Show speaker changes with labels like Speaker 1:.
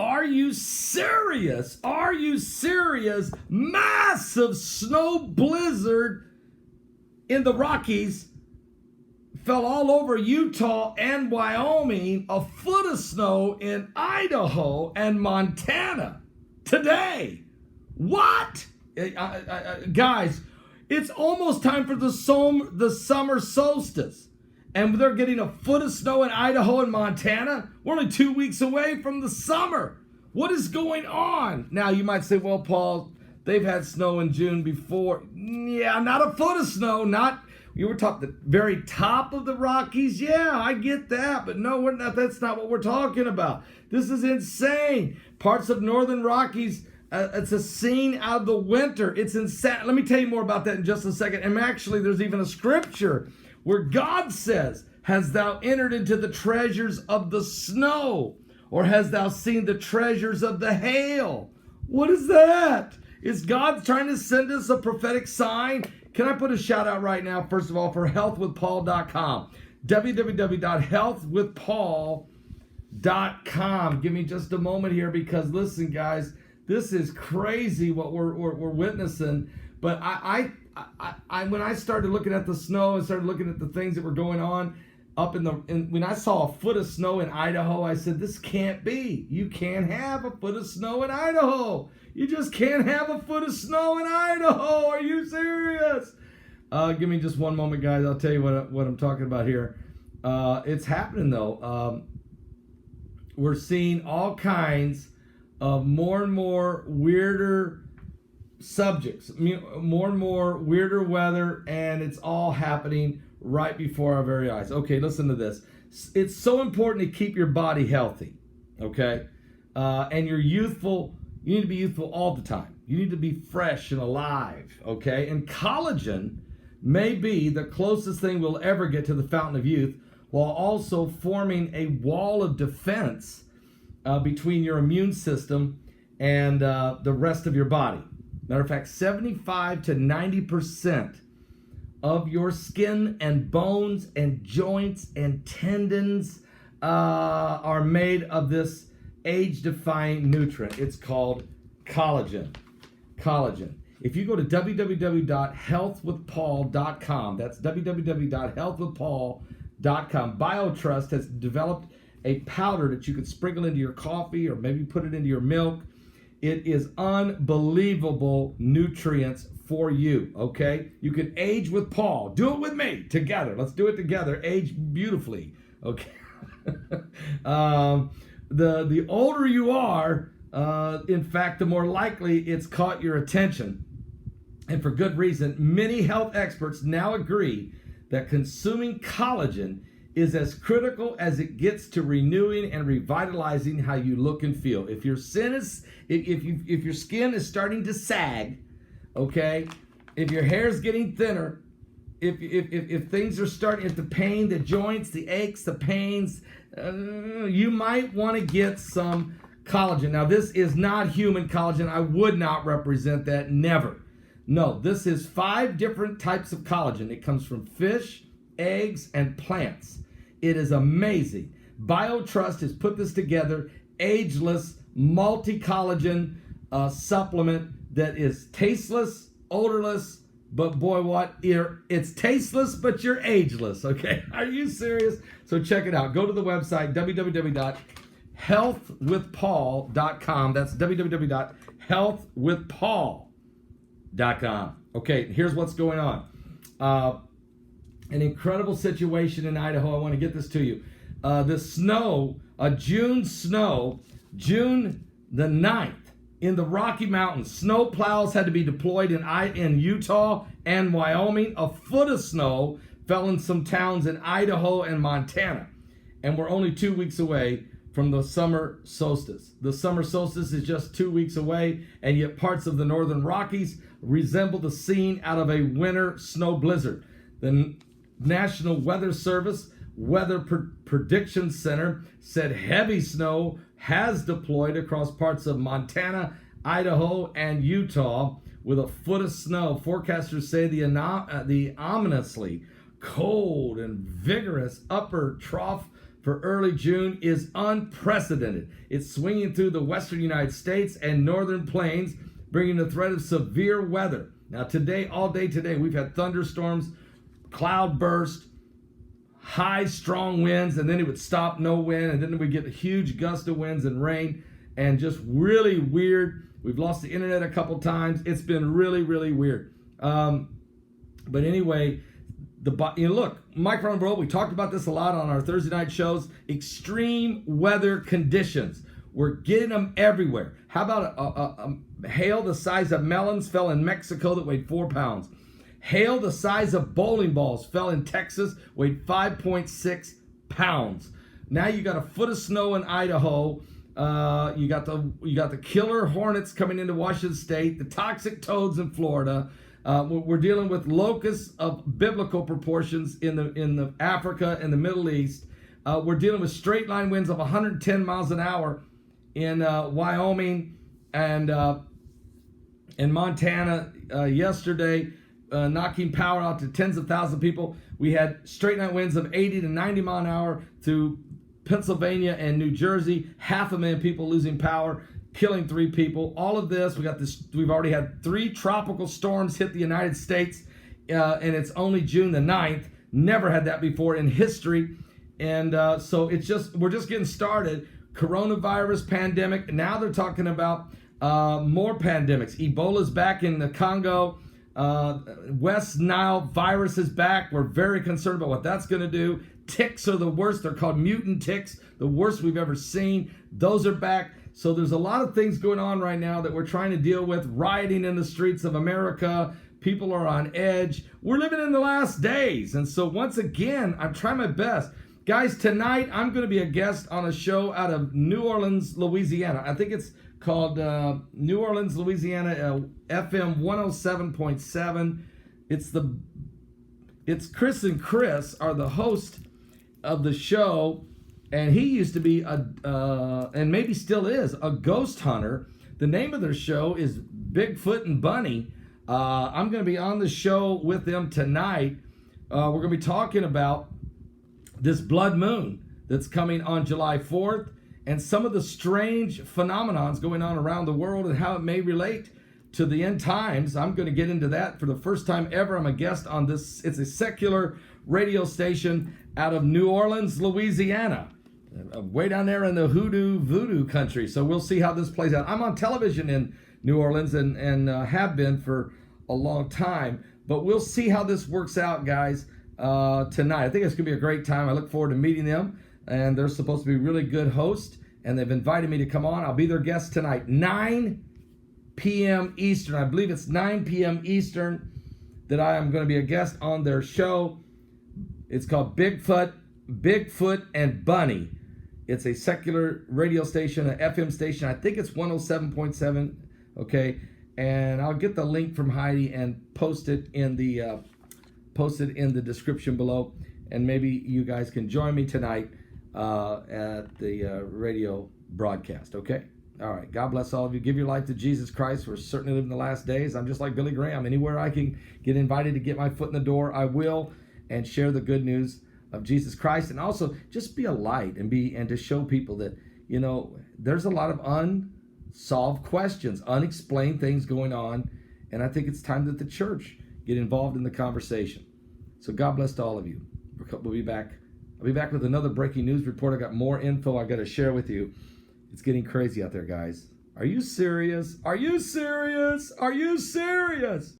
Speaker 1: Are you serious? Are you serious? Massive snow blizzard in the Rockies fell all over Utah and Wyoming. A foot of snow in Idaho and Montana today. What? Guys, it's almost time for the summer solstice. And they're getting a foot of snow in Idaho and Montana. We're only 2 weeks away from the summer. What is going on? Now, you might say, well, Paul, they've had snow in June before. Yeah, not a foot of snow. You were talking the very top of the Rockies. Yeah, I get that. But no, that's not what we're talking about. This is insane. Parts of northern Rockies, it's a scene out of the winter. It's insane. Let me tell you more about that in just a second. And actually, there's even a scripture where God says, "Hast thou entered into the treasures of the snow? Or hast thou seen the treasures of the hail?" What is that? Is God trying to send us a prophetic sign? Can I put a shout out right now, first of all, for healthwithpaul.com. www.healthwithpaul.com. Give me just a moment here, because listen, guys, this is crazy what we're witnessing. But I when I started looking at the snow and started looking at the things that were going on up when I saw a foot of snow in Idaho, I said, this can't be. You can't have a foot of snow in Idaho. You just can't have a foot of snow in Idaho. Are you serious? Give me just one moment, guys. I'll tell you what I'm talking about here. It's happening, though. We're seeing all kinds of more and more weirder subjects, more and more weirder weather, and it's all happening right before our very eyes. Okay, listen to this. It's so important to keep your body healthy, okay? And you're youthful. You need to be youthful all the time. You need to be fresh and alive, okay? And collagen may be the closest thing we'll ever get to the fountain of youth, while also forming a wall of defense between your immune system and the rest of your body. Matter of fact, 75 to 90% of your skin and bones and joints and tendons are made of this age-defying nutrient. It's called collagen. Collagen. If you go to www.healthwithpaul.com, that's www.healthwithpaul.com, BioTrust has developed a powder that you could sprinkle into your coffee or maybe put it into your milk. It is unbelievable nutrients for you, okay? You can age with Paul. Do it with me together. Let's do it together. Age beautifully, okay? The older you are, in fact, the more likely it's caught your attention. And for good reason. Many health experts now agree that consuming collagen is as critical as it gets to renewing and revitalizing how you look and feel. If your skin is starting to sag, okay, if your hair is getting thinner, if things are starting, if the pain, the joints, the aches, the pains, you might want to get some collagen. Now, this is not human collagen. I would not represent that, never. No, this is 5 different types of collagen. It comes from fish, eggs, and plants. It is amazing. BioTrust has put this together, ageless, multi-collagen supplement that is tasteless, odorless, but boy, what? It's tasteless, but you're ageless, okay? Are you serious? So check it out. Go to the website, www.healthwithpaul.com. That's www.healthwithpaul.com. Okay, here's what's going on. An incredible situation in Idaho. I want to get this to you. The snow, a June snow, June the 9th, in the Rocky Mountains. Snow plows had to be deployed in Utah and Wyoming. A foot of snow fell in some towns in Idaho and Montana. And we're only 2 weeks away from the summer solstice. The summer solstice is just 2 weeks away, and yet parts of the northern Rockies resemble the scene out of a winter snow blizzard. The National Weather Service Weather Prediction Center said heavy snow has deployed across parts of Montana, Idaho, and Utah with a foot of snow. Forecasters say the ominously cold and vigorous upper trough for early June is unprecedented. It's swinging through the western United States and northern plains, bringing the threat of severe weather. Now today, all day today, we've had thunderstorms, cloud burst, high strong winds, and then it would stop, no wind, and then we get a huge gust of winds and rain, and just really weird. We've lost the internet a couple times. It's been really, really weird. But anyway, look, Mike around the world, we talked about this a lot on our Thursday night shows. Extreme weather conditions. We're getting them everywhere. How about a hail the size of melons fell in Mexico that weighed 4 pounds? Hail the size of bowling balls fell in Texas, weighed 5.6 pounds. Now you got a foot of snow in Idaho. You got the killer hornets coming into Washington State, the toxic toads in Florida. We're dealing with locusts of biblical proportions in the Africa and the Middle East. We're dealing with straight line winds of 110 miles an hour in Wyoming and in Montana yesterday, knocking power out to tens of thousands of people. We had straight line winds of 80 to 90 mile an hour through Pennsylvania and New Jersey. 500,000 people losing power, killing 3 people. All of this, we've already had 3 tropical storms hit the United States, and it's only June the 9th. Never had that before in history. And so we're just getting started. Coronavirus pandemic. Now they're talking about more pandemics. Ebola's back in the Congo. West Nile virus is back. We're very concerned about what that's going to do. Ticks are the worst. They're called mutant ticks, the worst we've ever seen. Those are back. So there's a lot of things going on right now that we're trying to deal with. Rioting in the streets of America. People are on edge. We're living in the last days. And so once again, I'm trying my best. Guys, tonight I'm going to be a guest on a show out of New Orleans, Louisiana. I think it's called New Orleans, Louisiana, FM 107.7. It's Chris and Chris are the host of the show, and he used to be and maybe still is, a ghost hunter. The name of their show is Bigfoot and Bunny. I'm going to be on the show with them tonight. We're going to be talking about this blood moon that's coming on July 4th and some of the strange phenomenons going on around the world and how it may relate to the end times. I'm going to get into that for the first time ever. I'm a guest on this. It's a secular radio station out of New Orleans, Louisiana, way down there in the voodoo country. So we'll see how this plays out. I'm on television in New Orleans and have been for a long time, but we'll see how this works out, guys. Tonight. I think it's going to be a great time. I look forward to meeting them, and they're supposed to be really good hosts, and they've invited me to come on. I'll be their guest tonight, 9 p.m. Eastern. I believe it's 9 p.m. Eastern that I am going to be a guest on their show. It's called Bigfoot and Bunny. It's a secular radio station, an FM station. I think it's 107.7, okay? And I'll get the link from Heidi and post it in the description below, and maybe you guys can join me tonight at the radio broadcast, okay? All right, God bless all of you. Give your life to Jesus Christ. We're certainly living the last days. I'm just like Billy Graham. Anywhere I can get invited to get my foot in the door, I will, and share the good news of Jesus Christ, and also just be a light and to show people that, you know, there's a lot of unsolved questions, unexplained things going on, and I think it's time that the church get involved in the conversation. So God bless to all of you. We'll be back. I'll be back with another breaking news report. I got more info I got to share with you. It's getting crazy out there, guys. Are you serious? Are you serious? Are you serious?